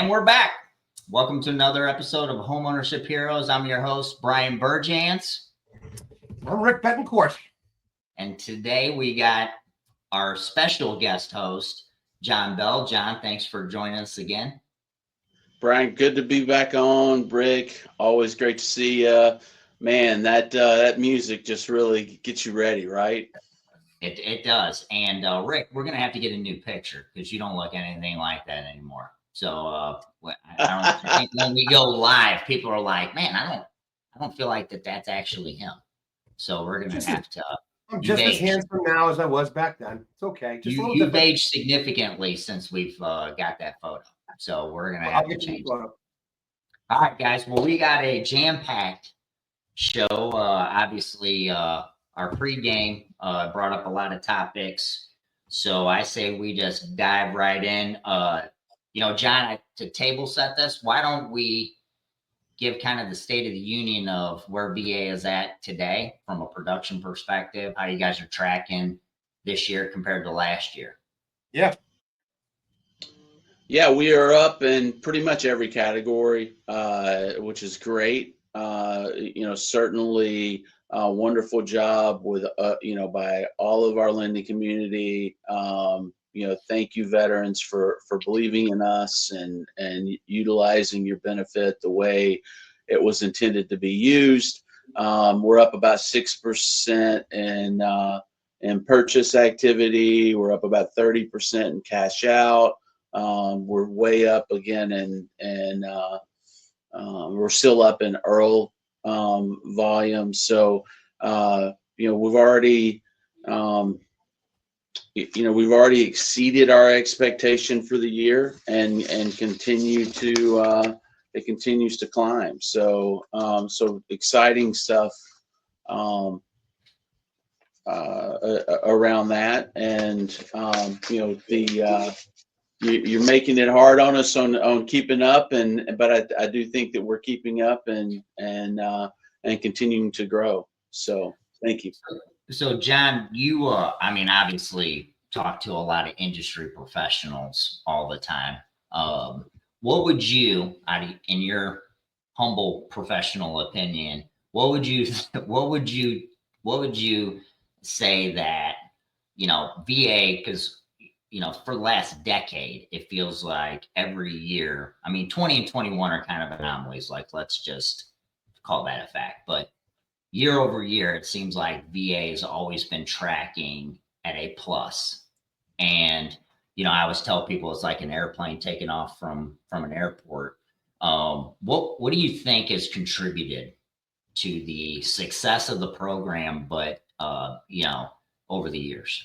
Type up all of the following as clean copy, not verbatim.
And we're back. Welcome to another episode of Homeownership Heroes. I'm your host, Brian Burjans. I'm Rick Betancourt. And today we got our special guest host, John Bell. John, thanks for joining us again. Brian, good to be back on. Rick, always great to see you. Man, that music just really gets you ready, right? It does. And Rick, we're going to have to get a new picture because you don't look anything like that anymore. So I think when we go live, people are like, man, I don't feel like that's actually him. So we're going to have to. I'm just as handsome now as I was back then. It's okay. Just You've aged significantly since we've got that photo. So we're going to have to change it. All right, guys. Well, we got a jam-packed show. Obviously, our pregame brought up a lot of topics. So I say we just dive right in. John, to table set this, why don't we give kind of the state of the union of where VA is at today from a production perspective, how you guys are tracking this year compared to last year? Yeah, we are up in pretty much every category, which is great. Certainly a wonderful job with, by all of our lending community. Thank you, veterans, for believing in us and utilizing your benefit the way it was intended to be used. We're up about 6% in purchase activity. We're up about 30% in cash out. We're way up again, and we're still up in IRRRL volume. So, we've already, we've already exceeded our expectation for the year, and continue to it continues to climb. So, exciting stuff around that, and you're making it hard on us on keeping up, but I do think that we're keeping up and continuing to grow. So thank you. So John, you obviously talk to a lot of industry professionals all the time. What would you, in your humble professional opinion, what would you say that VA, because for the last decade, it feels like every year, 20 and 21 are kind of anomalies, like let's just call that a fact. But year over year, it seems like VA has always been tracking at a plus. And, I always tell people it's like an airplane taking off from an airport. What do you think has contributed to the success of the program, but, over the years?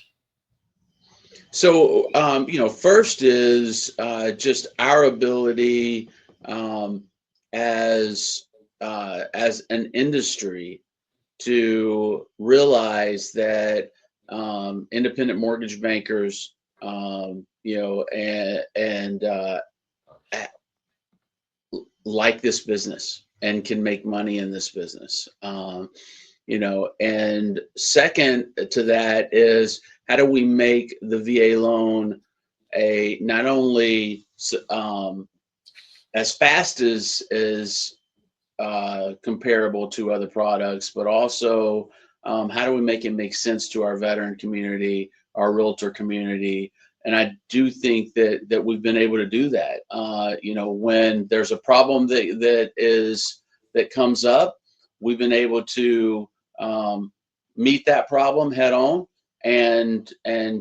So, first is just our ability as an industry to realize that independent mortgage bankers, like this business and can make money in this business. And second to that is, how do we make the VA loan not only as fast as comparable to other products, but also how do we make it make sense to our veteran community, our realtor community? And I do think that we've been able to do that. When there's a problem that comes up, we've been able to meet that problem head on and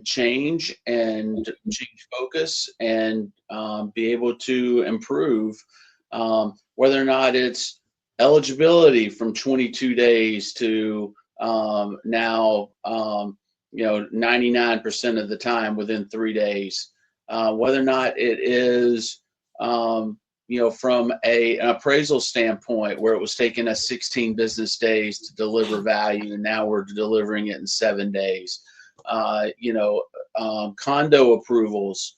change focus and be able to improve, whether or not it's eligibility from 22 days to now 99% of the time within 3 days, whether or not it is from an appraisal standpoint, where it was taking us 16 business days to deliver value, and now we're delivering it in 7 days. Condo approvals,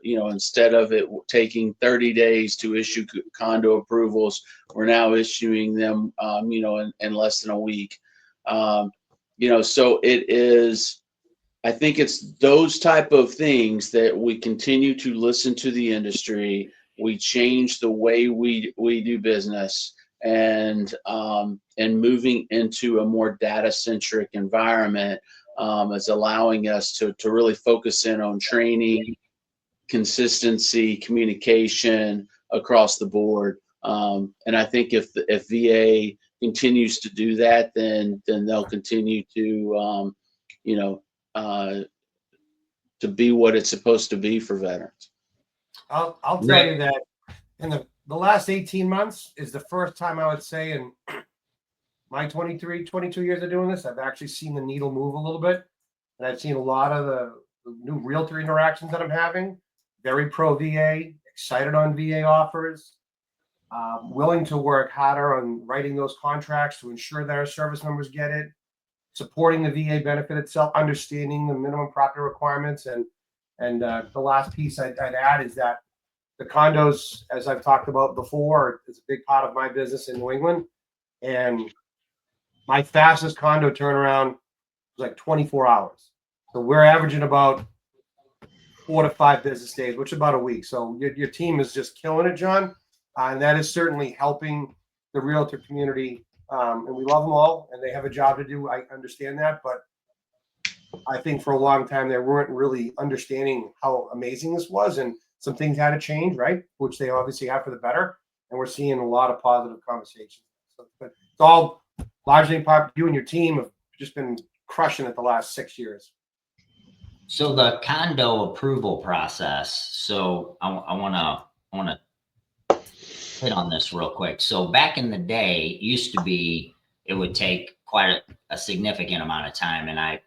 instead of it taking 30 days to issue condo approvals, we're now issuing them, in less than a week. So it is, I think it's those type of things that we continue to listen to the industry we changed the way we do business, and moving into a more data-centric environment is allowing us to really focus in on training, consistency, communication across the board. And I think if VA continues to do that, then they'll continue to to be what it's supposed to be for veterans. I'll tell Rick. you that in the last 18 months is the first time I would say in my 22 years of doing this, I've actually seen the needle move a little bit. And I've seen a lot of the new realtor interactions that I'm having, very pro VA, excited on VA offers, willing to work harder on writing those contracts to ensure that our service members get it, supporting the VA benefit itself, understanding the minimum property requirements. And the last piece I'd add is that the condos, as I've talked about before, is a big part of my business in New England. And my fastest condo turnaround was like 24 hours. So we're averaging about 4 to 5 business days, which is about a week. So your team is just killing it, John. And that is certainly helping the realtor community. And we love them all, and they have a job to do. I understand that. But I think for a long time, they weren't really understanding how amazing this was. And some things had to change, right? Which they obviously have for the better. And we're seeing a lot of positive conversations. So, but it's all largely in part you and your team have just been crushing it the last 6 years. So the condo approval process. So I want to hit on this real quick. So back in the day, it used to be it would take quite a significant amount of time, and I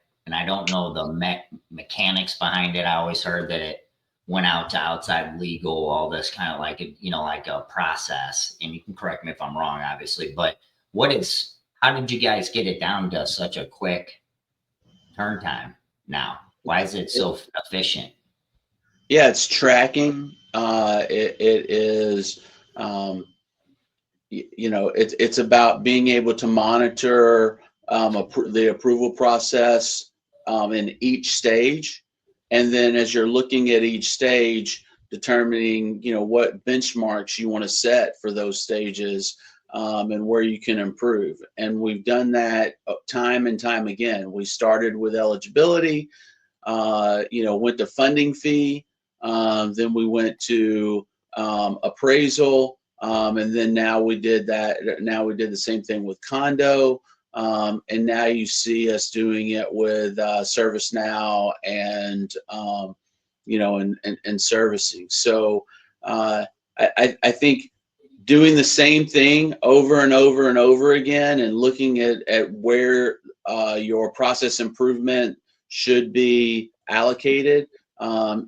don't know the mechanics behind it. I always heard that it went out to outside legal, all this kind of like a process. And you can correct me if I'm wrong, obviously. But how did you guys get it down to such a quick turn time now? Why is it so efficient? Yeah, it's tracking. It is, it's about being able to monitor the approval process in each stage. And then as you're looking at each stage, determining, what benchmarks you want to set for those stages and where you can improve. And we've done that time and time again. We started with eligibility, went to funding fee, then we went to appraisal, and then now we did the same thing with condo. And now you see us doing it with ServiceNow and servicing. So I think doing the same thing over and over and over again, and looking at where your process improvement should be allocated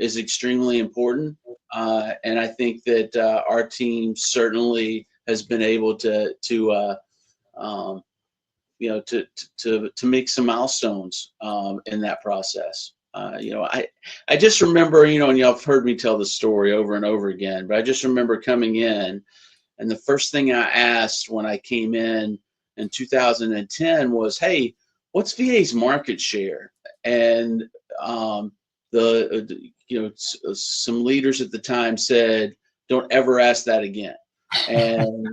is extremely important. And I think that our team certainly has been able to make some milestones in that process. I just remember, and y'all have heard me tell the story over and over again, but I just remember coming in, and the first thing I asked when I came in 2010 was, "Hey, what's VA's market share?" And some leaders at the time said, "Don't ever ask that again." And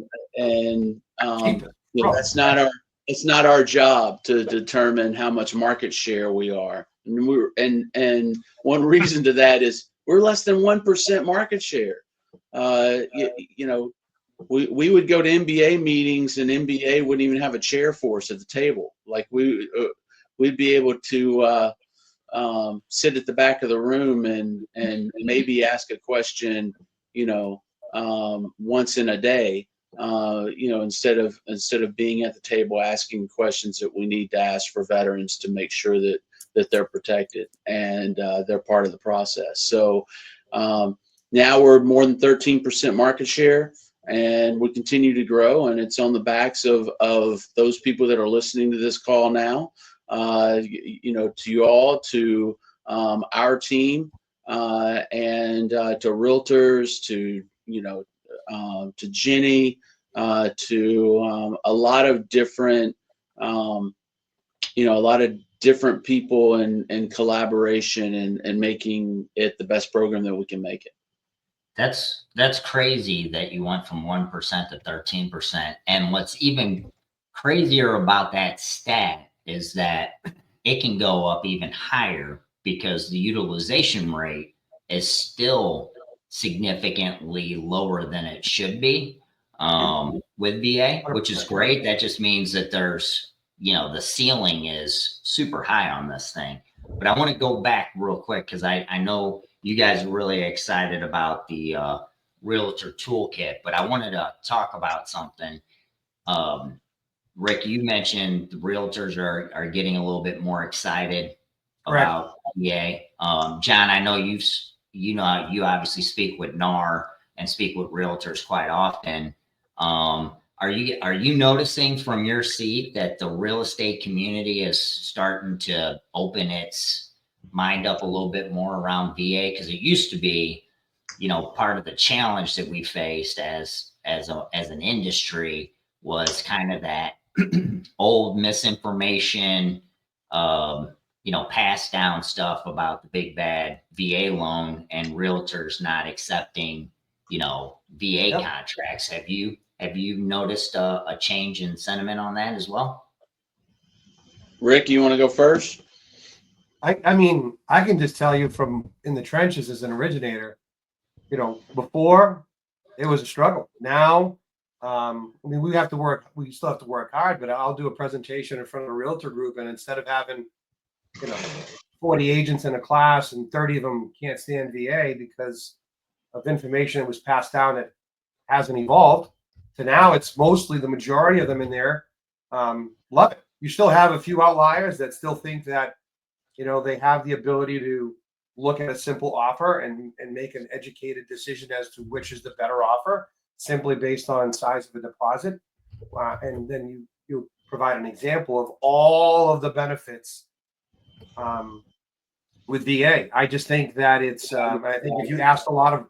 that's not our. It's not our job to determine how much market share we are. And one reason to that is we're less than 1% market share. We would go to MBA meetings, and MBA wouldn't even have a chair for us at the table. Like we'd be able to sit at the back of the room and maybe ask a question, once in a day. Instead of being at the table asking questions that we need to ask for veterans to make sure that they're protected and they're part of the process. So now we're more than 13% market share, and we continue to grow, and it's on the backs of those people that are listening to this call now, to you all, to our team, and to realtors, to Jenny, to a lot of different, people and collaboration and making it the best program that we can make it. That's crazy that you went from 1% to 13%. And what's even crazier about that stat is that it can go up even higher because the utilization rate is still significantly lower than it should be with VA, which is great. That just means that there's, the ceiling is super high on this thing. But I want to go back real quick because I know you guys are really excited about the Realtor Toolkit, but I wanted to talk about something. Rick, you mentioned the realtors are getting a little bit more excited Correct. about VA. John, I know you obviously speak with NAR and speak with realtors quite often. Are you noticing from your seat that the real estate community is starting to open its mind up a little bit more around VA? Because it used to be, part of the challenge that we faced as an industry was kind of that old misinformation, passed down stuff about the big bad VA loan and realtors not accepting, VA Yep. contracts. Have you noticed a change in sentiment on that as well? Rick, you want to go first? I mean, I can just tell you from in the trenches as an originator, before it was a struggle. Now, I mean, we still have to work hard, but I'll do a presentation in front of a realtor group. And instead of having, 40 agents in a class and 30 of them can't stand VA because of information that was passed down that hasn't evolved, to now it's mostly the majority of them in there love it. You still have a few outliers that still think that, they have the ability to look at a simple offer and make an educated decision as to which is the better offer simply based on size of a deposit. And then you provide an example of all of the benefits with VA. I just think that it's, I think if you asked a lot of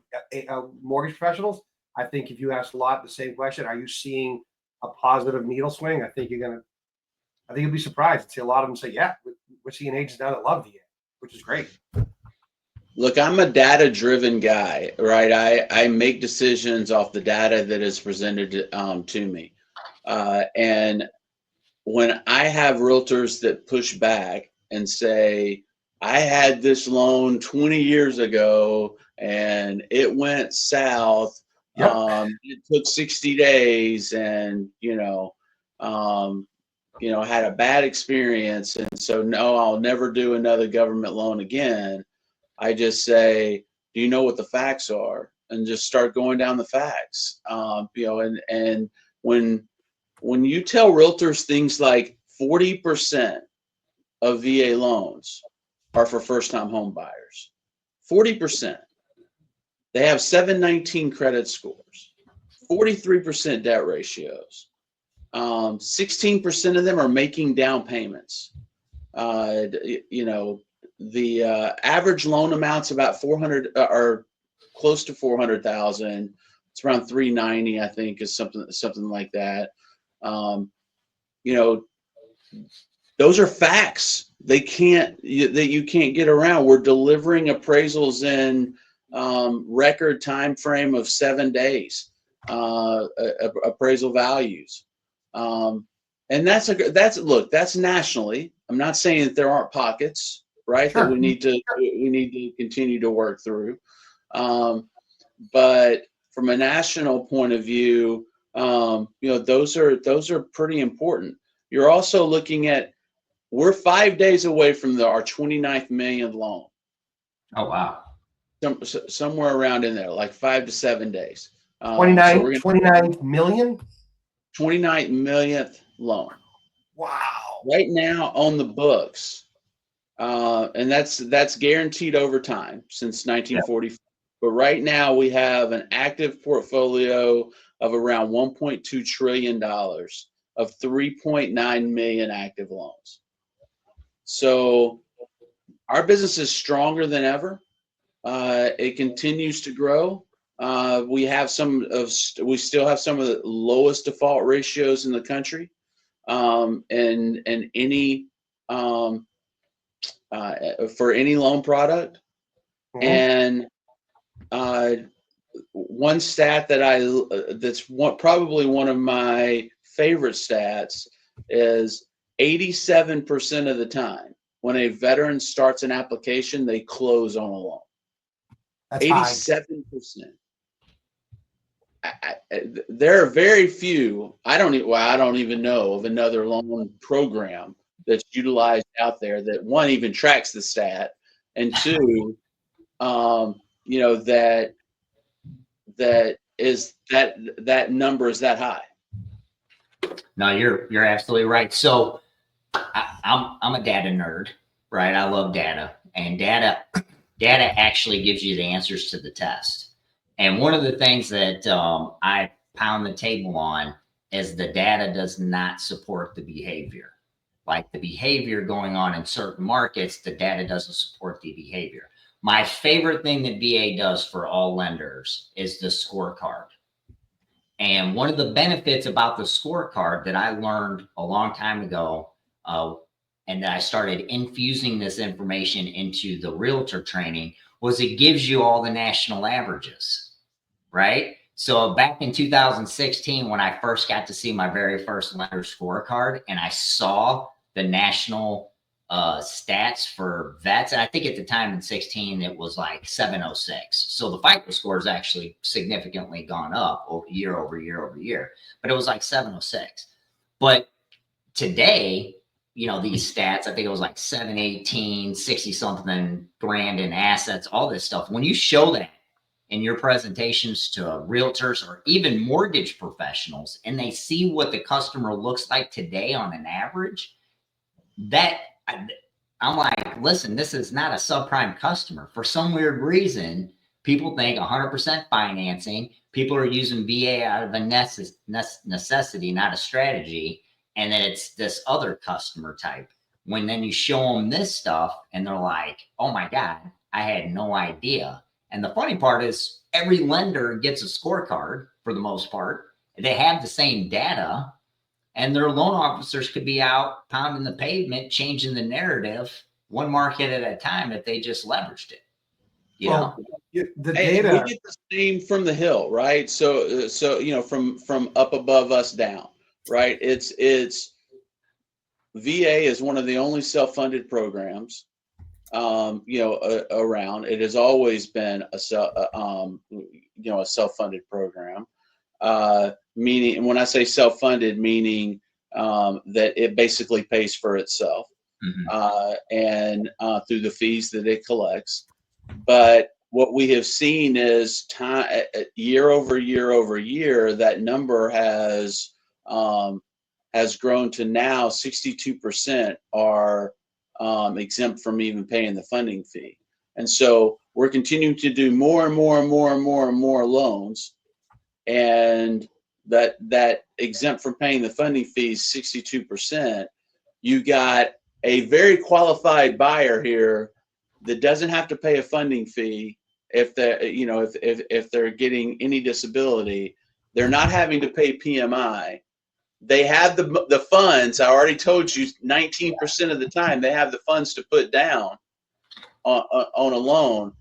mortgage professionals, I think if you asked a lot the same question, are you seeing a positive needle swing? I think you'll be surprised to see a lot of them say, yeah, we're seeing agents now that love VA, which is great. Look, I'm a data-driven guy, right? I make decisions off the data that is presented to me. And when I have realtors that push back and say, I had this loan 20 years ago and it went south. Yep. It took 60 days and, had a bad experience. And so, no, I'll never do another government loan again. I just say, do you know what the facts are? And just start going down the facts. And when you tell realtors things like 40% of VA loans are for first-time home buyers, 40%. They have 719 credit scores, 43% debt ratios. 16% of them are making down payments. The average loan amount's about 400 or close to 400,000. It's around 390, I think, is something like that. Those are facts. That you can't get around. We're delivering appraisals in record time frame of 7 days. Appraisal values. And that's nationally. I'm not saying that there aren't pockets, right? Sure. That we need to continue to work through. But from a national point of view, those are pretty important. You're also looking at, we're 5 days away from our 29th millionth loan. Oh, wow. Somewhere around in there, like 5 to 7 days. 29 million? 29 millionth loan. Wow. Right now on the books. And that's guaranteed over time since 1944. Yep. But right now we have an active portfolio of around $1.2 trillion of 3.9 million active loans. So our business is stronger than ever. It continues to grow. We still have some of the lowest default ratios in the country, and any for any loan product. Mm-hmm. And one stat that probably one of my favorite stats is 87% of the time when a veteran starts an application, they close on a loan. That's high. 87%. There are very few. I don't even know of another loan program that's utilized out there that, one, even tracks the stat, and two, that number is that high. No, you're absolutely right. So I'm a data nerd, right? I love data, and data actually gives you the answers to the test. And one of the things that I pound the table on is the data does not support the behavior. Like the behavior going on in certain markets, the data doesn't support the behavior. My favorite thing that VA does for all lenders is the scorecard. And one of the benefits about the scorecard that I learned a long time ago, and that I started infusing this information into the realtor training, was it gives you all the national averages, right? So back in 2016, when I first got to see my very first lender scorecard, and I saw the national stats for vets, and I think at the time in 16 it was like 706. So the FICO score has actually significantly gone up year over year over year, but it was like 706. But today, these stats, I think it was like 718, 60 something grand in assets, all this stuff. When you show that in your presentations to realtors or even mortgage professionals, and they see what the customer looks like today on an average, I'm like, listen, this is not a subprime customer. For some weird reason, people think 100% financing. People are using VA out of a necessity, not a strategy. And then it's this other customer type. When then you show them this stuff and they're like, oh my God, I had no idea. And the funny part is every lender gets a scorecard for the most part. They have the same data, and their loan officers could be out pounding the pavement, changing the narrative one market at a time if they just leveraged it. The data, we get the same from the Hill, right? So from up above us down, right? It's VA is one of the only self-funded programs, around. It has always been a self-funded program. Meaning, when I say self-funded, meaning that it basically pays for itself, and through the fees that it collects. But what we have seen is time, year over year over year, that number has grown to now 62% are exempt from even paying the funding fee. And so we're continuing to do more and more and more and more and more loans, and that exempt from paying the funding fees 62%. You got a very qualified buyer here that doesn't have to pay a funding fee if they're getting any disability. They're not having to pay PMI. They have the funds. I already told you 19% of the time they have the funds to put down on a loan.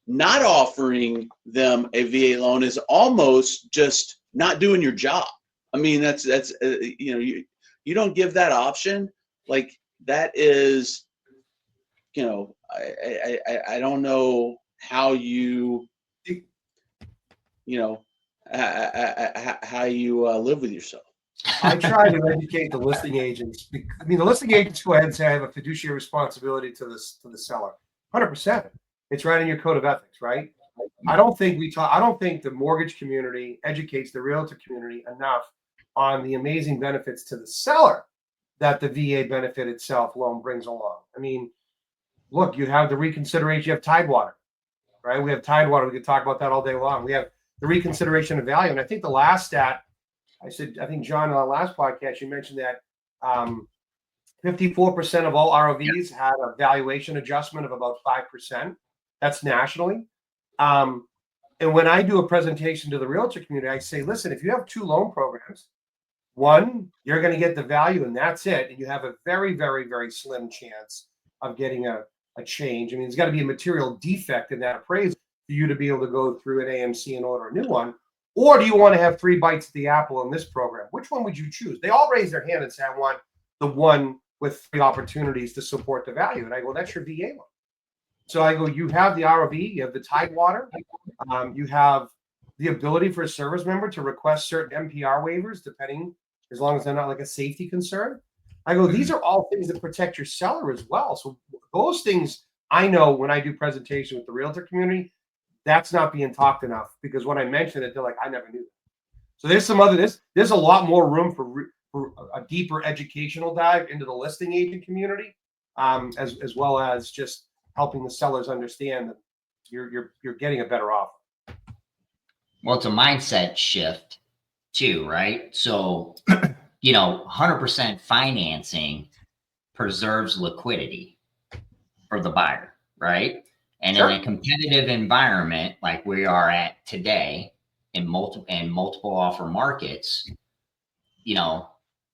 Not offering them a VA loan is almost just not doing your job. I mean, that's you don't give that option. Like, that is, I don't know how you how you live with yourself. I try to educate the listing agents. I mean, the listing agents go ahead and say I have a fiduciary responsibility to the seller. 100%. It's right in your code of ethics, right? I don't think the mortgage community educates the realtor community enough on the amazing benefits to the seller that the VA benefit itself loan brings along. I mean, look, you have the reconsideration, you have Tidewater, right? We have Tidewater. We could talk about that all day long. We have the reconsideration of value. And I think the last stat, I think, John, on the last podcast, you mentioned that 54% of all ROVs had a valuation adjustment of about 5%. That's nationally. And when I do a presentation to the realtor community, I say, listen, if you have two loan programs, one, you're going to get the value and that's it. And you have a very, very, very slim chance of getting a change. I mean, there's got to be a material defect in that appraisal. for you to be able to go through an AMC and order a new one? Or do you want to have 3 bites at the apple in this program? Which one would you choose? They all raise their hand and say, I want the one with 3 opportunities to support the value. And I go, that's your VA one. So I go, you have the ROV, you have the Tidewater, you have the ability for a service member to request certain MPR waivers, depending, as long as they're not like a safety concern. I go, these are all things that protect your seller as well. So those things, I know when I do presentation with the realtor community, that's not being talked enough, because when I mention it, they're like, I never knew that. So there's some other, there's a lot more room for a deeper educational dive into the listing agent community, as well as just helping the sellers understand that you're getting a better offer. Well, it's a mindset shift too, right? So, 100% financing preserves liquidity for the buyer, right? And Sure. in a competitive environment like we are at today in multiple offer markets,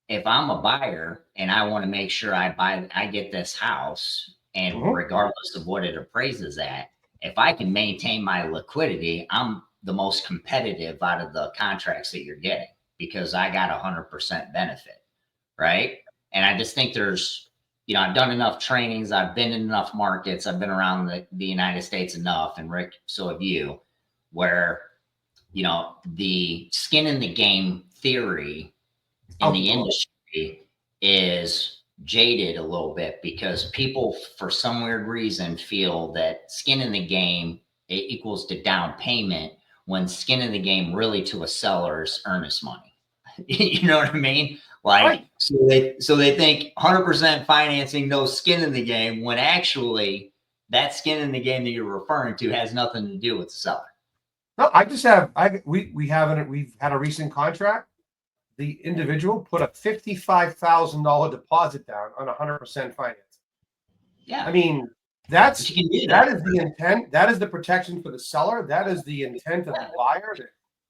if I'm a buyer and I want to make sure I get this house, and regardless of what it appraises at, if I can maintain my liquidity, I'm the most competitive out of the contracts that you're getting, because I got 100% benefit, right? And I just think there's, I've done enough trainings, I've been in enough markets, I've been around the United States enough, and Rick, so have you, where, the skin in the game theory in the industry is jaded a little bit, because people, for some weird reason, feel that skin in the game equals to down payment, when skin in the game really to a seller's earnest money. You know what I mean? Like, Right. so they think 100% financing, no skin in the game, when actually that skin in the game that you're referring to has nothing to do with the seller. No, we've had a recent contract. The individual put a $55,000 deposit down on 100% finance. Yeah. I mean, that is the intent. That is the protection for the seller. That is the intent of the buyer.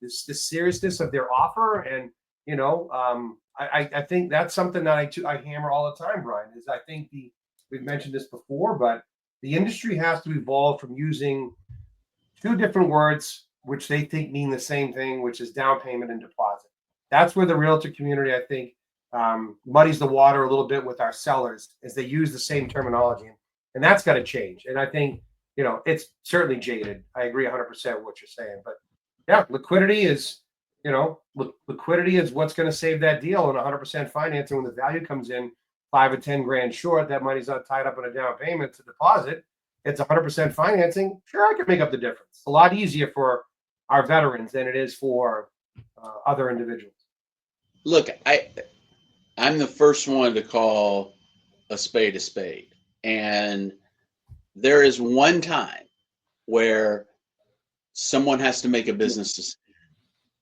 The seriousness of their offer. And I think that's something that I hammer all the time, Brian. Is I think we've mentioned this before, but the industry has to evolve from using 2 different words, which they think mean the same thing, which is down payment and deposit. That's where the realtor community, I think, muddies the water a little bit with our sellers, as they use the same terminology, and that's got to change. And I think, it's certainly jaded. I agree 100% with what you're saying, but yeah, liquidity is what's going to save that deal. And 100% financing, when the value comes in 5 or 10 grand short, that money's not tied up in a down payment to deposit. It's 100% financing. Sure, I can make up the difference. It's a lot easier for our veterans than it is for other individuals. Look, I'm the first one to call a spade, and there is one time where someone has to make a business decision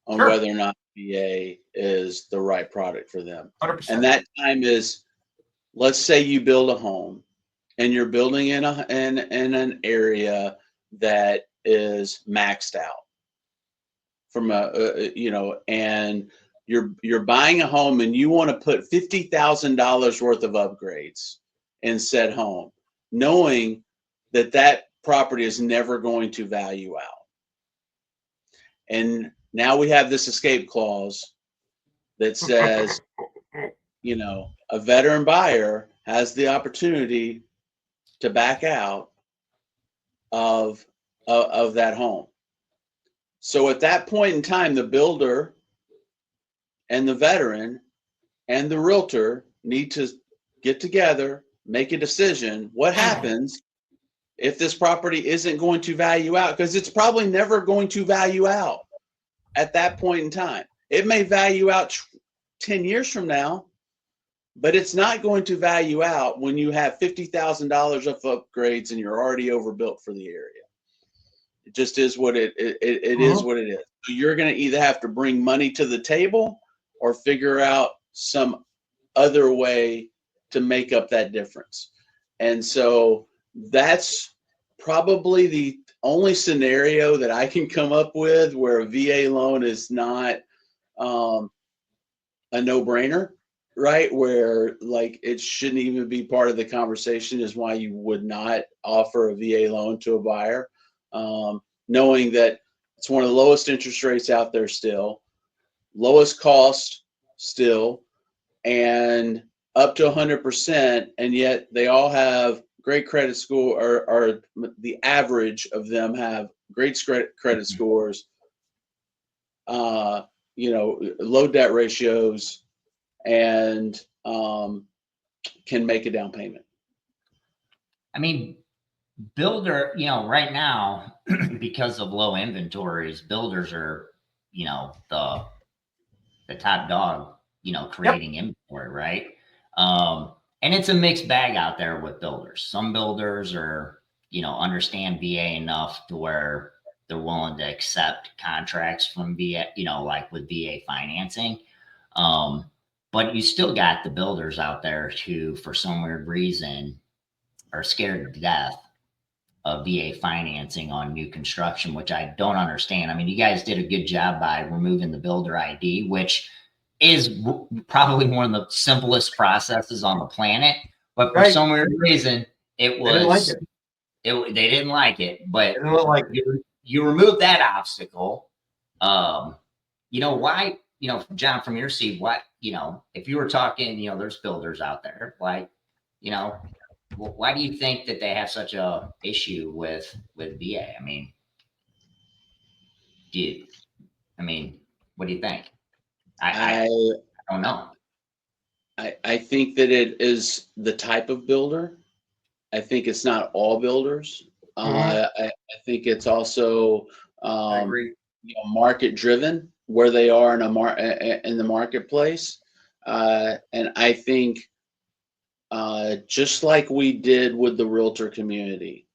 on whether or not VA is the right product for them. 100%. And that time is, let's say you build a home and you're building in an area that is maxed out from and you're buying a home and you want to put $50,000 worth of upgrades in said home, knowing that property is never going to value out. And now we have this escape clause that says, a veteran buyer has the opportunity to back out of that home. So at that point in time, the builder and the veteran and the realtor need to get together, make a decision. What happens if this property isn't going to value out? Because it's probably never going to value out at that point in time. It may value out 10 years from now, but it's not going to value out when you have $50,000 of upgrades and you're already overbuilt for the area. It just is what it is what it is. So you're going to either have to bring money to the table or figure out some other way to make up that difference. And so that's probably the only scenario that I can come up with where a VA loan is not a no-brainer, right? Where like it shouldn't even be part of the conversation, is why you would not offer a VA loan to a buyer. knowing that it's one of the lowest interest rates out there still, lowest cost still, and up to 100%, and yet they all have great credit score, or the average of them have great credit scores, low debt ratios, and can make a down payment. I mean, builder, right now, because of low inventories, builders are, the top dog, creating inventory, right? And it's a mixed bag out there with builders. Some builders are, understand VA enough to where they're willing to accept contracts from VA, like with VA financing. But you still got the builders out there who, for some weird reason, are scared to death of VA financing on new construction, which I don't understand. I mean, you guys did a good job by removing the builder ID, which is probably one of the simplest processes on the planet. But for some weird reason, it was they didn't like it. But you remove that obstacle. Why? John, from your seat, what? If you were talking, there's builders out there, like, why do you think that they have such a issue with VA? I mean, what do you think? I don't know. I think that it is the type of builder. I think it's not all builders. I think it's also market driven, where they are in the marketplace, and I think just like we did with the realtor community,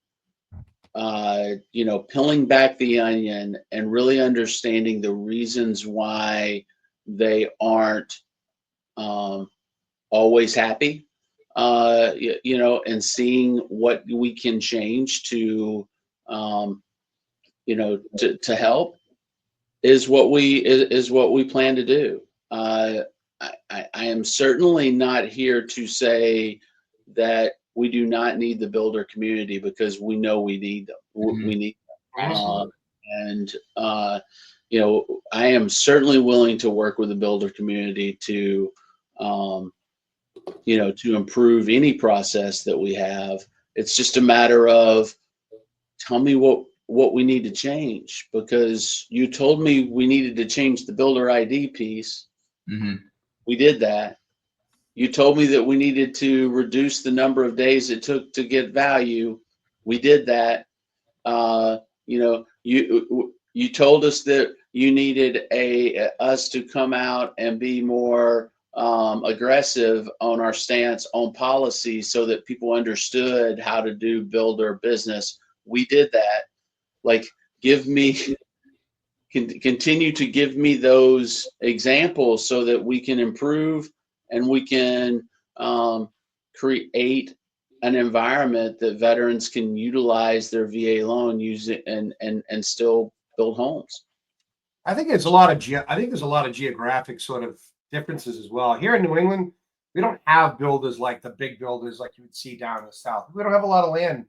peeling back the onion and really understanding the reasons why they aren't always happy, and seeing what we can change to help is what we plan to do. I am certainly not here to say that we do not need the builder community, because we know we need them. We need them. I am certainly willing to work with the builder community to improve any process that we have. It's just a matter of, tell me what we need to change, because you told me we needed to change the builder ID piece. We did that. You told me that we needed to reduce the number of days it took to get value. We did that. You told us that you needed us to come out and be more aggressive on our stance on policy, so that people understood how to do builder business. We did that. Like, continue to give me those examples so that we can improve, and we can create an environment that veterans can utilize their VA loan, use it, and still build homes. I think there's a lot of geographic sort of differences as well. Here in New England, we don't have builders like the big builders like you would see down in the South. We don't have a lot of land,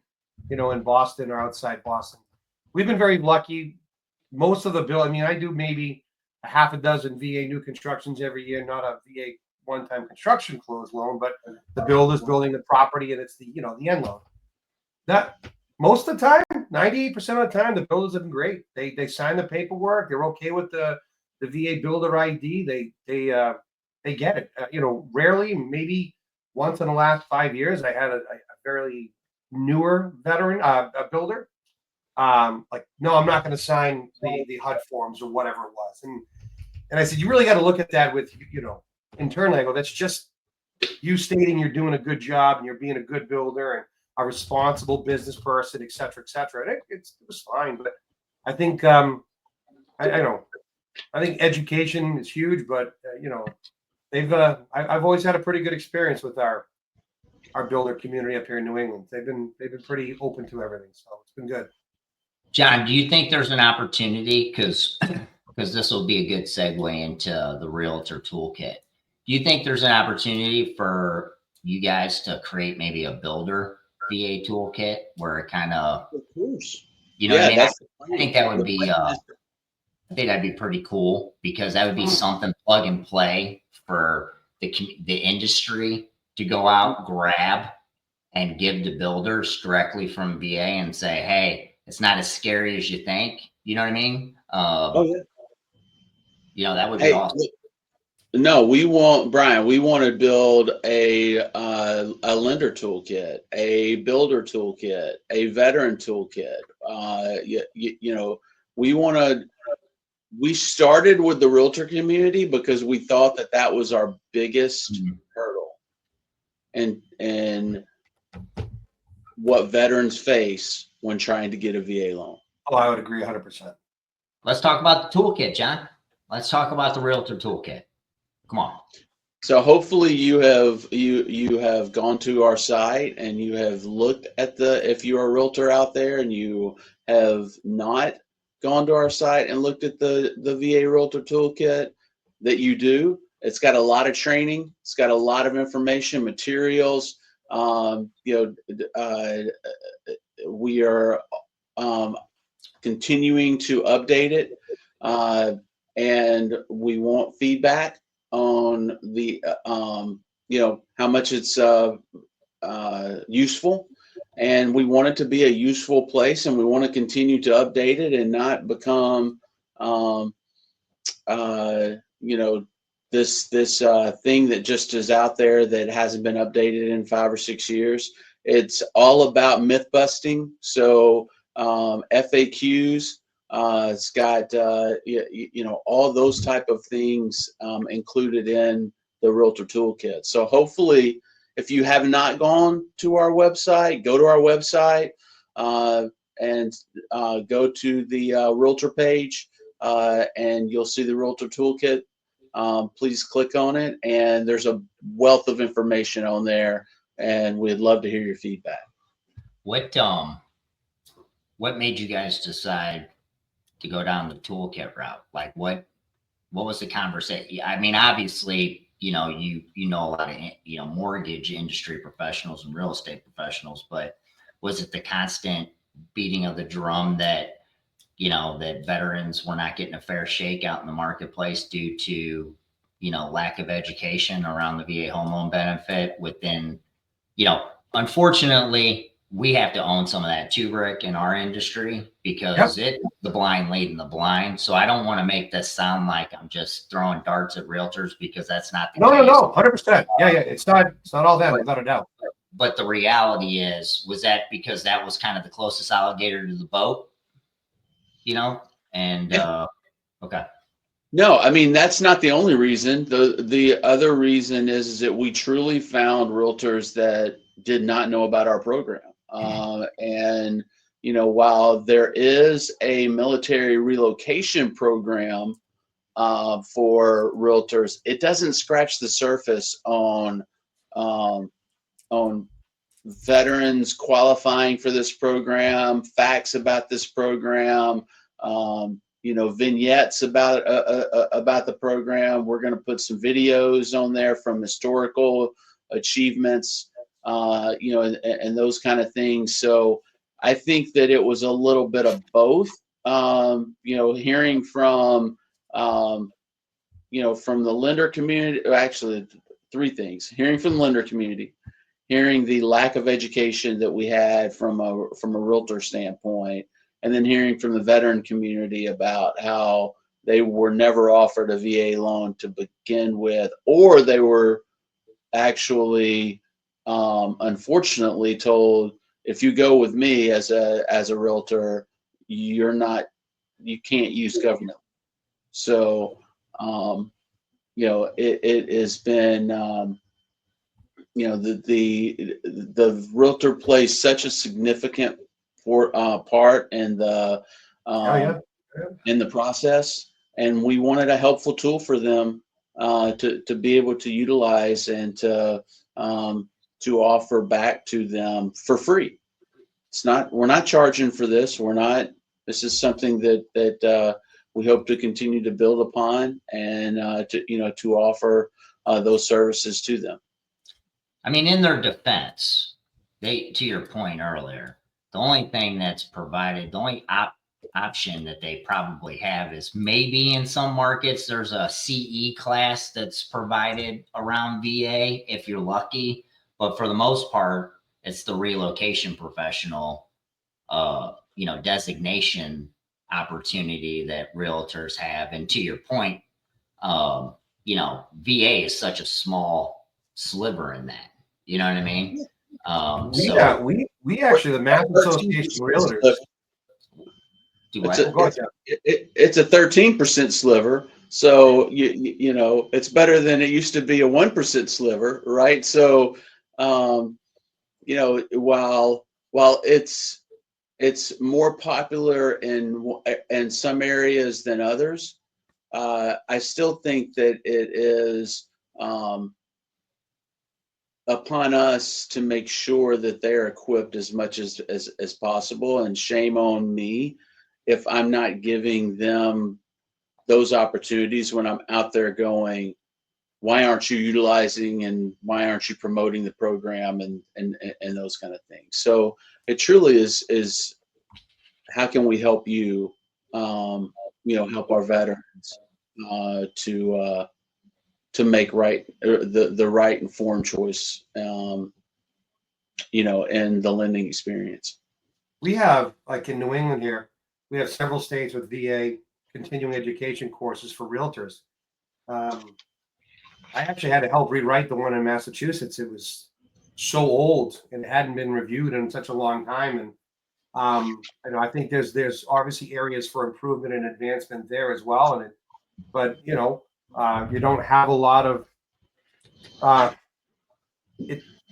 in Boston or outside Boston. We've been very lucky. Most of the I do maybe a half a dozen VA new constructions every year, not a VA one-time construction closed loan, but the builder's building the property, and it's the end loan. That most of the time, 98% of the time, the builders have been great. They sign the paperwork. They're okay with the VA builder ID. They get it. Rarely, maybe once in the last 5 years, I had a fairly newer veteran, a builder. No, I'm not going to sign the HUD forms or whatever it was. And I said, you really got to look at that with, internally. I go, that's just you stating you're doing a good job and you're being a good builder and a responsible business person, et cetera, et cetera. And it was fine. But I think, I think education is huge, but I've always had a pretty good experience with our builder community up here in New England. They've been pretty open to everything. So it's been good. John, do you think there's an opportunity, because this will be a good segue into the Realtor Toolkit. Do you think there's an opportunity for you guys to create maybe a builder VA toolkit where it kind of, of course, You know what I mean? that's I think that would be I think that'd be pretty cool because that would be something plug and play for the industry to go out, grab, and give to builders directly from VA and say, hey, it's not as scary as you think. You know what I mean? oh yeah. You know, that would be Hey, awesome. no, Brian, we want to build a lender toolkit, a builder toolkit, a veteran toolkit. You know, we started with the realtor community because we thought that that was our biggest hurdle and what veterans face when trying to get a VA loan. Oh, I would agree 100%. Let's talk about the toolkit, John. Let's talk about the realtor toolkit. Come on. So hopefully you have gone to our site and you have looked at if you're a realtor out there and you have not gone to our site and looked at the VA Realtor Toolkit, that you do. It's got a lot of training. It's got a lot of information, materials. You know, we are continuing to update it, and we want feedback on the you know, how much it's useful, and we want it to be a useful place, and we want to continue to update it and not become you know, this thing that just is out there that hasn't been updated in 5 or 6 years. It's all about myth busting. So FAQs, it's got you know, all those type of things included in the Realtor Toolkit. So hopefully, if you have not gone to our website, go to our website and go to the Realtor page, and you'll see the Realtor Toolkit. Please click on it, and there's a wealth of information on there, and we'd love to hear your feedback. What made you guys decide to go down the toolkit route? Like what was the conversation? I mean, obviously, you know, you know a lot of, you know, mortgage industry professionals and real estate professionals, but was it the constant beating of the drum that, you know, that veterans were not getting a fair shake out in the marketplace due to, you know, lack of education around the VA home loan benefit within, you know, unfortunately, we have to own some of that too, Rick, in our industry because it's the blind leading the blind. So I don't want to make this sound like I'm just throwing darts at realtors because that's not the case. No, 100%. Yeah. It's not all that, without a doubt. But the reality was that because that was kind of the closest alligator to the boat, you know? And okay. No, I mean, that's not the only reason. The other reason is that we truly found realtors that did not know about our program. And, you know, while there is a military relocation program for realtors, it doesn't scratch the surface on veterans qualifying for this program, facts about this program, you know, vignettes about the program. We're going to put some videos on there from historical achievements, you know, and those kind of things. So I think that it was a little bit of both. You know, hearing from you know, from the lender community, actually 3 things: hearing from the lender community, hearing the lack of education that we had from a realtor standpoint, and then hearing from the veteran community about how they were never offered a VA loan to begin with, or they were actually unfortunately told, if you go with me as a realtor, you can't use government. So you know, it has been you know, the realtor plays such a significant part in the in the process, and we wanted a helpful tool for them to be able to utilize and to offer back to them for free. We're not charging for this. This is something that we hope to continue to build upon and to offer those services to them. I mean, in their defense, to your point earlier, The only thing that's provided, the only option that they probably have is maybe in some markets there's a CE class that's provided around VA if you're lucky, but for the most part, it's the relocation professional, designation opportunity that realtors have. And to your point, VA is such a small sliver in that. You know what I mean? We actually, the Mass Association of Realtors. Do It's what? it's a 13% sliver. So it's better than it used to be a 1% sliver, right? So while it's more popular in some areas than others, I still think that it is upon us to make sure that they're equipped as much as possible. And shame on me if I'm not giving them those opportunities when I'm out there going, why aren't you utilizing and why aren't you promoting the program and those kind of things. So it truly is how can we help you, help our veterans to make the right informed choice, in the lending experience. We have, like in New England here, we have several states with VA continuing education courses for realtors. I actually had to help rewrite the one in Massachusetts. It was so old and it hadn't been reviewed in such a long time. And I think there's obviously areas for improvement and advancement there as well. But you don't have a lot of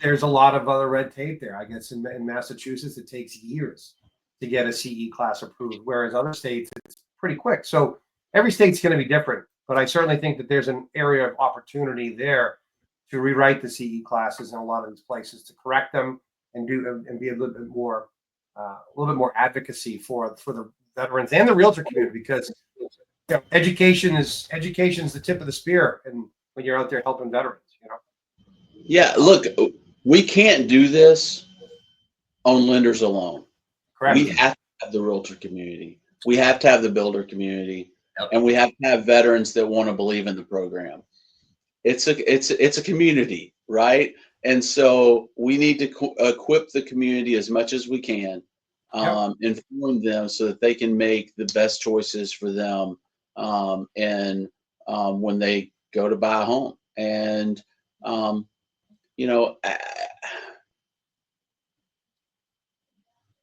there's a lot of other red tape there. I guess in Massachusetts it takes years to get a CE class approved, whereas other states it's pretty quick. So every state's going to be different, but I certainly think that there's an area of opportunity there to rewrite the CE classes in a lot of these places, to correct them and be a little bit more advocacy for the veterans and the realtor community, because education is the tip of the spear, and when you're out there helping veterans, Yeah, look, we can't do this on lenders alone. Correct. We have to have the realtor community. We have to have the builder community, and we have to have veterans that want to believe in the program. It's a community, right? And so we need to equip the community as much as we can, inform them so that they can make the best choices for them, when they go to buy a home. And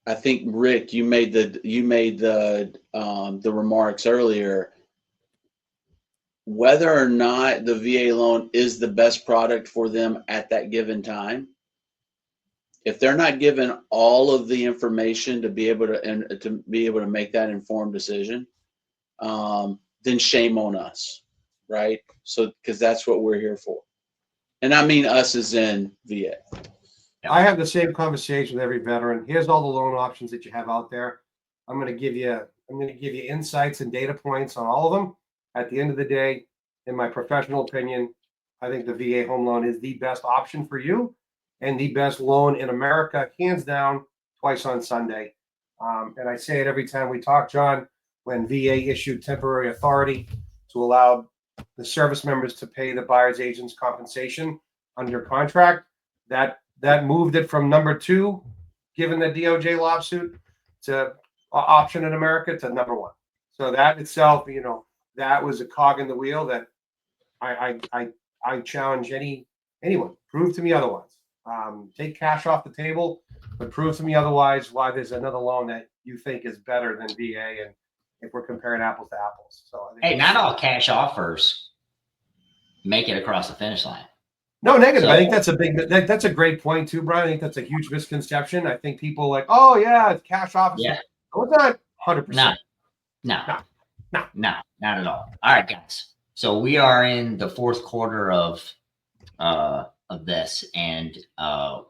I think Rick, you made the remarks earlier. Whether or not the VA loan is the best product for them at that given time, if they're not given all of the information to be able to make that informed decision, then shame on us, right? So because that's what we're here for, and I mean us as in VA. I have the same conversation with every veteran. Here's all the loan options that you have out there. I'm going to give you insights and data points on all of them. At the end of the day, in my professional opinion, I think the VA home loan is the best option for you and the best loan in America, hands down, twice on Sunday. And I say it every time we talk, John, when VA issued temporary authority to allow the service members to pay the buyer's agent's compensation under contract, that moved it from number 2, given the DOJ lawsuit, to option in America, to number 1. So that itself, that was a cog in the wheel that I challenge anyone. Prove to me otherwise. Take cash off the table, but prove to me otherwise why there's another loan that you think is better than VA, and if we're comparing apples to apples. So I think not all cash offers make it across the finish line. No, negative. So, I think that's a great point too, Brian. I think that's a huge misconception. I think people like, oh yeah, it's cash offers. Yeah. No, it's not 100%. No, not at all. All right, guys. So we are in the fourth quarter of this, and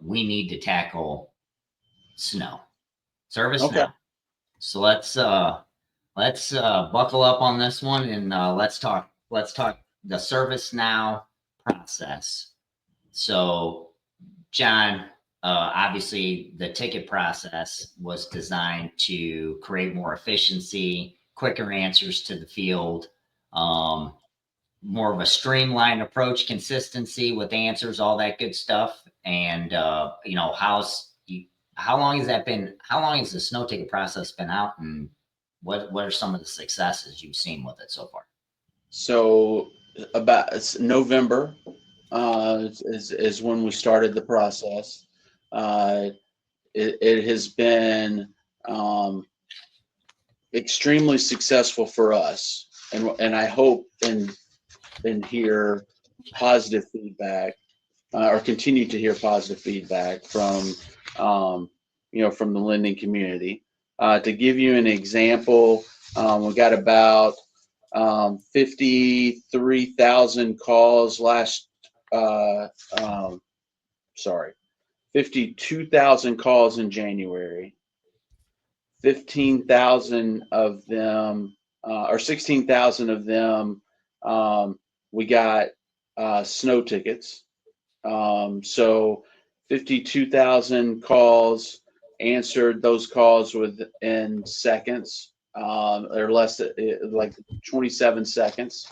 we need to tackle snow, service snow. So let's buckle up on this one, and let's talk the ServiceNow process. So, John, obviously the ticket process was designed to create more efficiency, quicker answers to the field, more of a streamlined approach, consistency with answers, all that good stuff. And how long has that been? How long has the snow ticket process been out, and what are some of the successes you've seen with it so far? So about November is when we started the process. It has been extremely successful for us, and I hope and hear positive feedback, or continue to hear positive feedback from from the lending community. To give you an example, we got about 53,000 calls 52,000 calls in January. 15,000 of them, or 16,000 of them, we got snow tickets. So 52,000 calls, answered those calls within seconds, or less, like 27 seconds.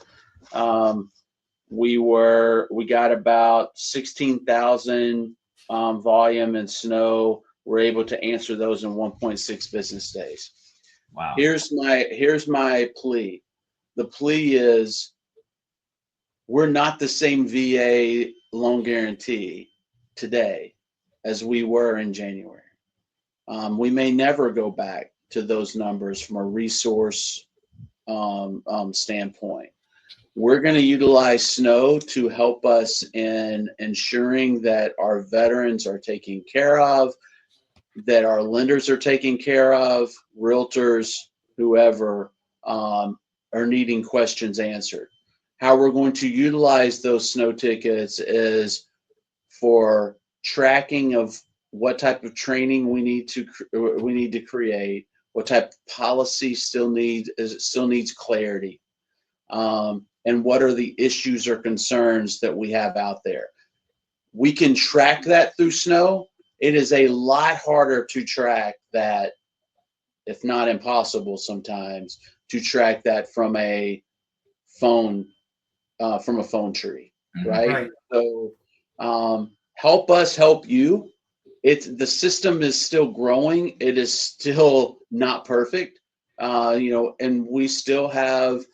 We got about 16,000 volume in snow. We're able to answer those in 1.6 business days. Wow. Here's my plea. The plea is, we're not the same VA loan guarantee today as we were in January. We may never go back to those numbers from a resource standpoint. We're going to utilize snow to help us in ensuring that our veterans are taken care of, that our lenders are taken care of, realtors, whoever, are needing questions answered. How we're going to utilize those snow tickets is for tracking of what type of training we need to create, what type of policy still needs clarity, and what are the issues or concerns that we have out there. We can track that through snow. It is a lot harder to track that, if not impossible sometimes, to track that from a phone tree, right? Right. So help us help you. The system is still growing. It is still not perfect, and we still have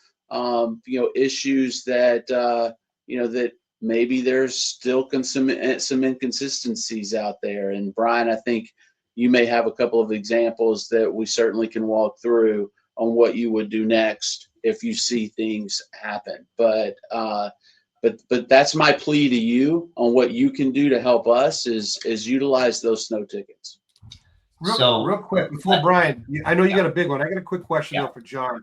issues that that maybe there's still some inconsistencies out there. And Brian, I think you may have a couple of examples that we certainly can walk through on what you would do next if you see things happen. But that's my plea to you on what you can do to help us is utilize those snow tickets. Real quick before Brian, I know you got a big one. I got a quick question though for John.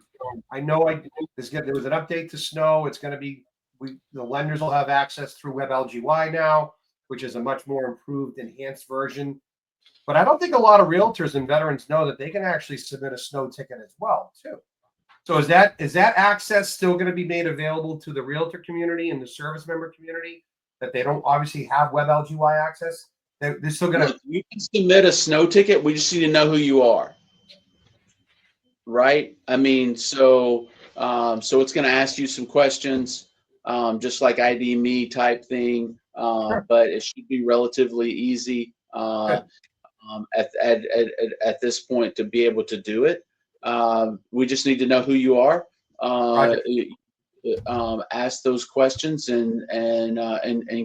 I know there was an update to snow. It's going to be the lenders will have access through WebLGY now, which is a much more improved, enhanced version. But I don't think a lot of realtors and veterans know that they can actually submit a snow ticket as well too. So is that access still going to be made available to the realtor community and the service member community that they don't obviously have WebLGY access? They're still going to. You can submit a snow ticket. We just need to know who you are, right? I mean, so it's going to ask you some questions, just like ID me type thing, Sure. but it should be relatively easy at this point to be able to do it. We just need to know who you are. Ask those questions and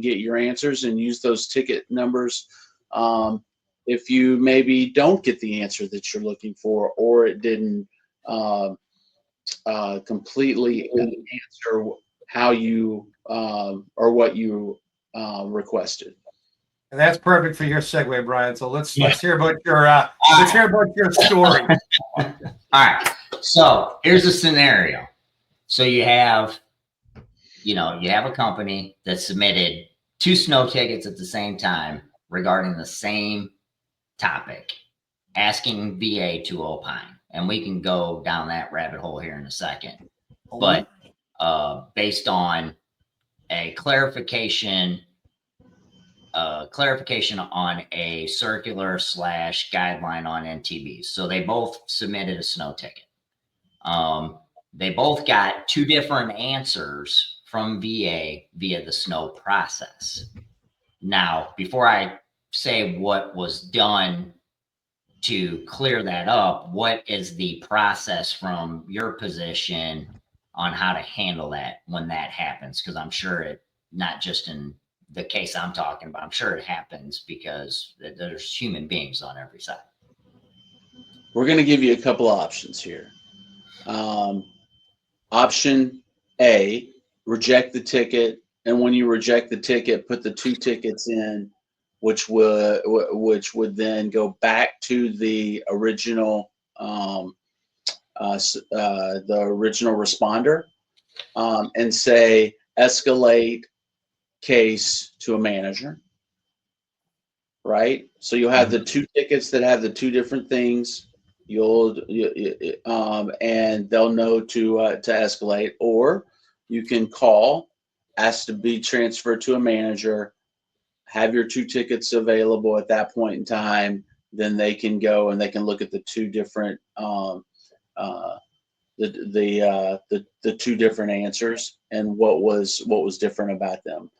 get your answers and use those ticket numbers. If you maybe don't get the answer that you're looking for, or it didn't completely answer how you or what you requested. And that's perfect for your segue, Brian. So let's hear about your story. All right. So here's a scenario. So you have a company that submitted 2 snow tickets at the same time regarding the same topic, asking VA to opine. And we can go down that rabbit hole here in a second. But based on a clarification clarification on a circular / guideline on NTBs. So they both submitted a snow ticket. They both got two different answers from VA via the snow process. Now, before I say what was done to clear that up, what is the process from your position on how to handle that when that happens? Because I'm sure it, not just in the case I'm talking about, I'm sure it happens because there's human beings on every side. We're going to give you a couple options here. Option A, reject the ticket, and when you reject the ticket, put the two tickets in, which would then go back to the original responder, and say escalate case to a manager. Right, so you'll have the two tickets that have the two different things. And they'll know to escalate, or you can call, ask to be transferred to a manager, have your two tickets available at that point in time. Then they can go and they can look at the two different the two different answers and what was different about them,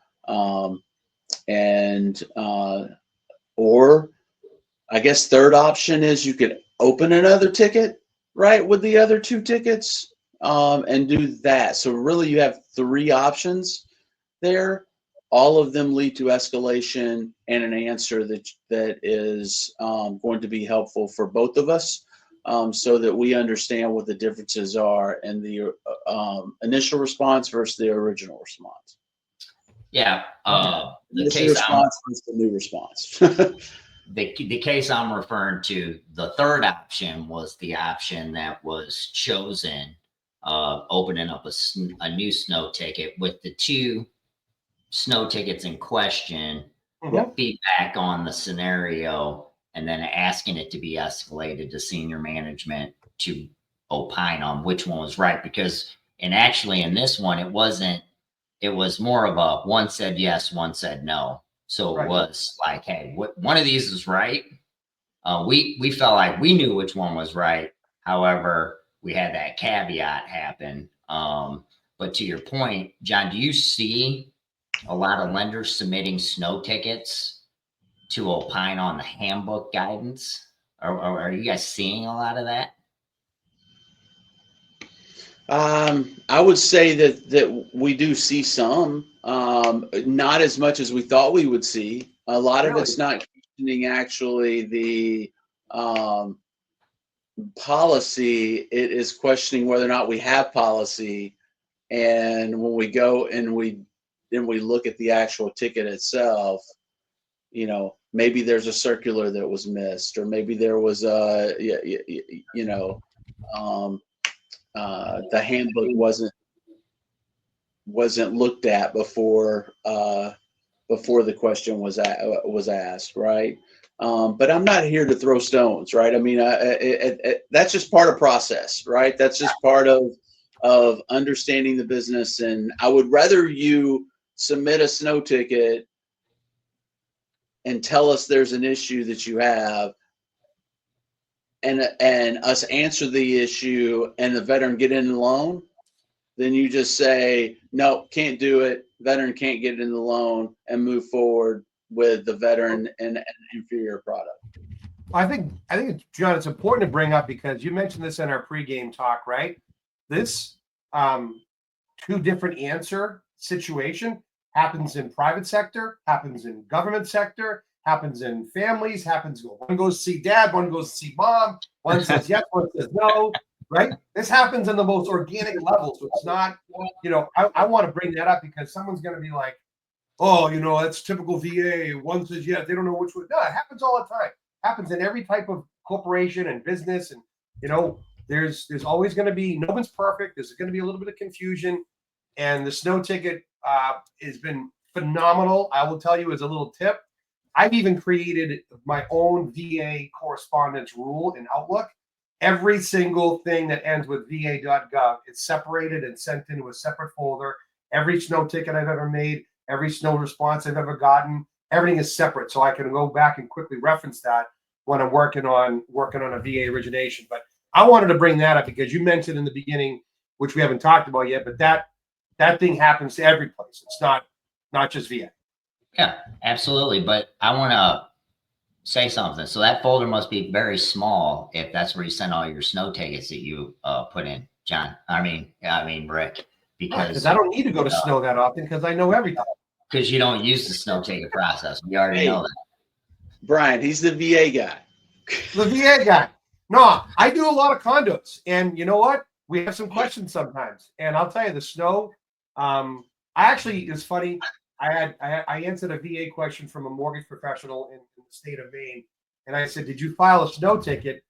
or I guess third option is you could open another ticket, right, with the other two tickets, and do that. So really you have three options there. All of them lead to escalation and an answer that is going to be helpful for both of us, so that we understand what the differences are in the initial response versus the original response. Yeah. The initial response versus the new response. The case I'm referring to, the third option was the option that was chosen, opening up a new snow ticket with the two snow tickets in question, feedback on the scenario, and then asking it to be escalated to senior management to opine on which one was right. Because, and actually in this one, it was more of a one said yes, one said no. So it was like, hey, one of these is right. We felt like we knew which one was right. However, we had that caveat happen. But to your point, John, do you see a lot of lenders submitting snow tickets to opine on the handbook guidance? Or are you guys seeing a lot of that? I would say that we do see some, not as much as we thought we would see. A lot of it's not questioning actually the policy. It is questioning whether or not we have policy. And when we go and we look at the actual ticket itself, maybe there's a circular that was missed, or maybe there was the handbook wasn't looked at before the question was asked, right? But I'm not here to throw stones, right? I mean, that's just part of process, right? That's just part of understanding the business. And I would rather you submit a snow ticket and tell us there's an issue that you have, and us answer the issue and the veteran get in the loan, then you just say, no, can't do it. Veteran can't get in the loan, and move forward with the veteran and an inferior product. I think, John, it's important to bring up, because you mentioned this in our pregame talk, right? This two different answer situation happens in private sector, happens in government sector, happens in families, one goes to see dad, one goes to see mom, one says yes, one says no, right? This happens in the most organic level. So it's not, I want to bring that up because someone's going to be like, oh, that's typical VA. One says yes, they don't know which one. No, it happens all the time. It happens in every type of corporation and business. And, there's always going to be, no one's perfect. There's going to be a little bit of confusion. And the snow ticket has been phenomenal. I will tell you as a little tip, I've even created my own VA correspondence rule in Outlook. Every single thing that ends with va.gov, it's separated and sent into a separate folder. Every snow ticket I've ever made, every snow response I've ever gotten, everything is separate. So I can go back and quickly reference that when I'm working on a VA origination. But I wanted to bring that up because you mentioned in the beginning, which we haven't talked about yet, but that thing happens to every place. It's not just VA. Yeah, absolutely. But I want to say something. So that folder must be very small if that's where you send all your snow tickets that you put in, John. I mean Rick, Because I don't need to go to snow that often because I know everything. Because you don't use the snow ticket process. We already know that. Brian, he's the VA guy. The VA guy. No, I do a lot of condos, and you know what? We have some questions sometimes, and I'll tell you the snow. I actually, it's funny. I answered a VA question from a mortgage professional in the state of Maine, and I said, "Did you file a snow ticket?"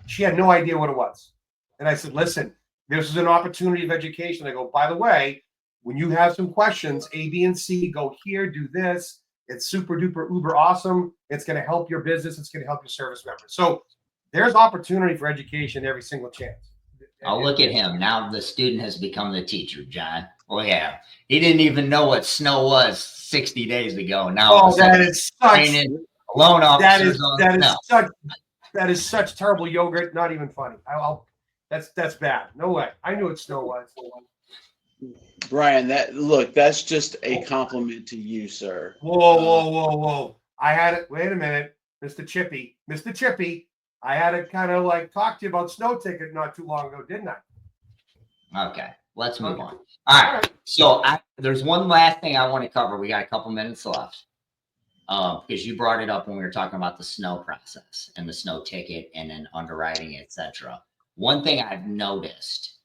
She had no idea what it was, and I said, "Listen, this is an opportunity of education." I go, "By the way, when you have some questions, A, B, and C, go here, do this. It's super duper uber awesome. It's going to help your business. It's going to help your service members." So there's opportunity for education every single chance. I'll look at him. Now the student has become the teacher, John. Oh, yeah. He didn't even know what snow was 60 days ago. Now, that is such loan officers that is such terrible yogurt. Not even funny. That's bad. No way. I knew what snow was. Brian, that's just a compliment to you, sir. Whoa. I had it. Wait a minute, Mr. Chippy. I had to kind of like talk to you about snow ticket not too long ago, didn't I? Okay, let's move on. All right. So there's one last thing I want to cover. We got a couple minutes left. Because you brought it up when we were talking about the snow process and the snow ticket and then underwriting, etc. One thing I've noticed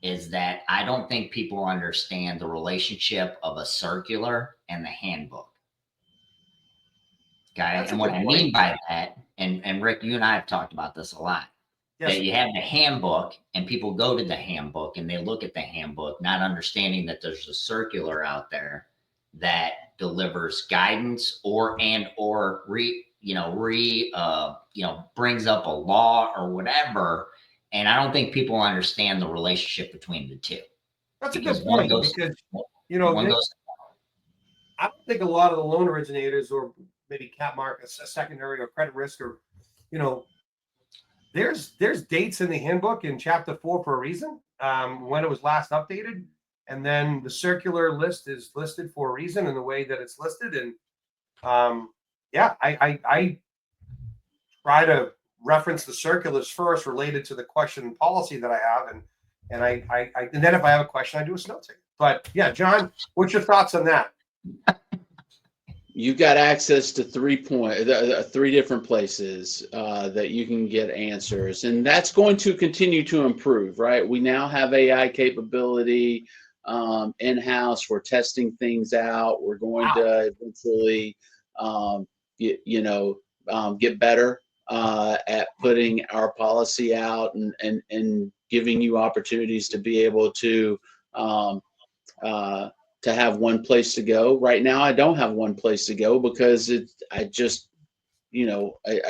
is that I don't think people understand the relationship of a circular and the handbook. Okay. And what I mean by that, and Rick, you and I have talked about this a lot, that you have the handbook and people go to the handbook and they look at the handbook, not understanding that there's a circular out there that delivers guidance or brings up a law or whatever. And I don't think people understand the relationship between the two. That's a good point because I don't think a lot of the loan originators or maybe cap markets, a secondary or credit risk, or there's dates in the handbook in chapter 4 for a reason, when it was last updated, and then the circular list is listed for a reason in the way that it's listed. And I try to reference the circulars first related to the question and policy that I have, and then if I have a question, I do a snow ticket. But yeah, John, what's your thoughts on that? You've got access to 3 different places that you can get answers, and that's going to continue to improve, right? We now have AI capability in-house. We're testing things out. We're going to eventually, get better at putting our policy out and giving you opportunities to be able to have one place to go. Right now, I don't have one place to go because I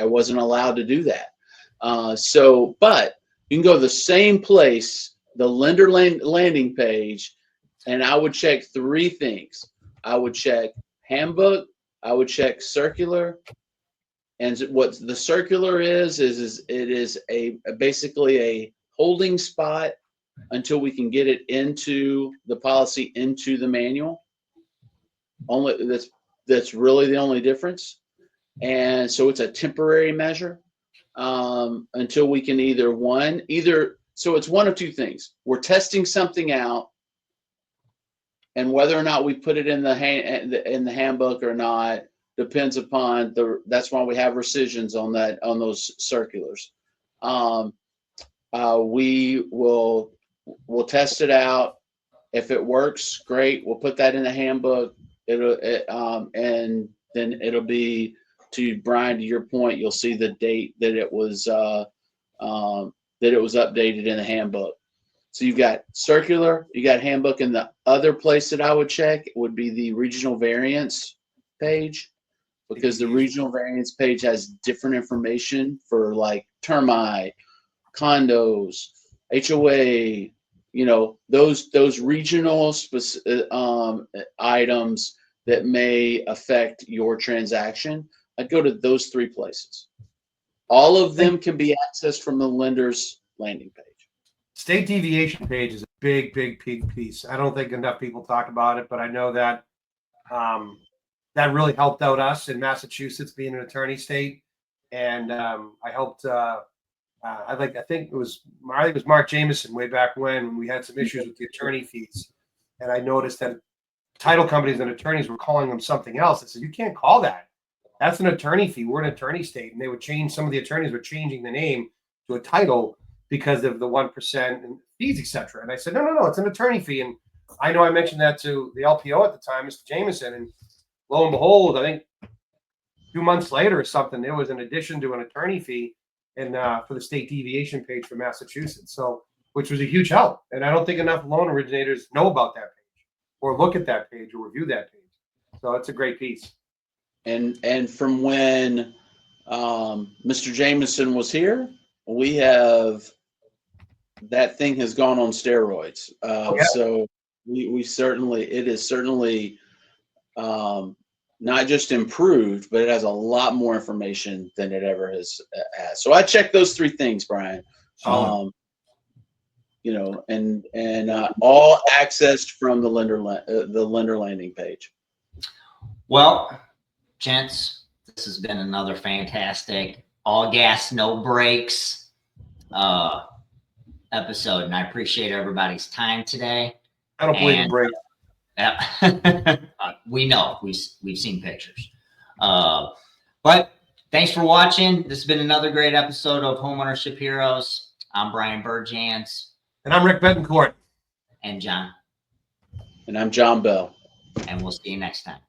wasn't allowed to do that. But you can go to the same place, the lender landing page, and I would check 3 things. I would check handbook, I would check circular, and what the circular is it is basically a holding spot until we can get it into the policy, into the manual. That's really the only difference. And so it's a temporary measure until we can so it's one of 2 things. We're testing something out, and whether or not we put it in the handbook or not depends upon that's why we have rescissions on those circulars. We'll test it out. If it works, great. We'll put that in the handbook. And then it'll be, to Brian, to your point, you'll see the date that it was updated in the handbook. So you've got circular, you got handbook, and the other place that I would check would be the regional variance page, because the regional variance page has different information for like termite, condos, HOA, those regional items that may affect your transaction, I'd go to those 3 places. All of them can be accessed from the lender's landing page. State deviation page is a big piece. I don't think enough people talk about it, but I know that that really helped out us in Massachusetts, being an attorney state, and I helped. I think it was Mark Jameson way back when we had some issues with the attorney fees, and I noticed that title companies and attorneys were calling them something else. I said, you can't call that. That's an attorney fee. We're an attorney state, and they would change. Some of the attorneys were changing the name to a title because of the 1% and fees, etc. And I said, no, it's an attorney fee. And I know I mentioned that to the LPO at the time, Mr. Jameson, and lo and behold, I think 2 months later or something, there was an addition to an attorney fee and for the state deviation page for Massachusetts. So, which was a huge help. And I don't think enough loan originators know about that page or look at that page or review that page. So it's a great piece. And from when Mr. Jameson was here, we have that thing has gone on steroids. So we certainly, it is certainly not just improved, but it has a lot more information than it ever has. So I checked those 3 things, Brian. You know, and all accessed from the lender landing page. Well, gents, this has been another fantastic all gas, no brakes episode, and I appreciate everybody's time today. I don't believe in brakes. We know we've seen pictures, but thanks for watching. This has been another great episode of Homeownership Heroes. I'm Brian Burjans, and I'm Rick Betancourt, and John, and I'm John Bell, and we'll see you next time.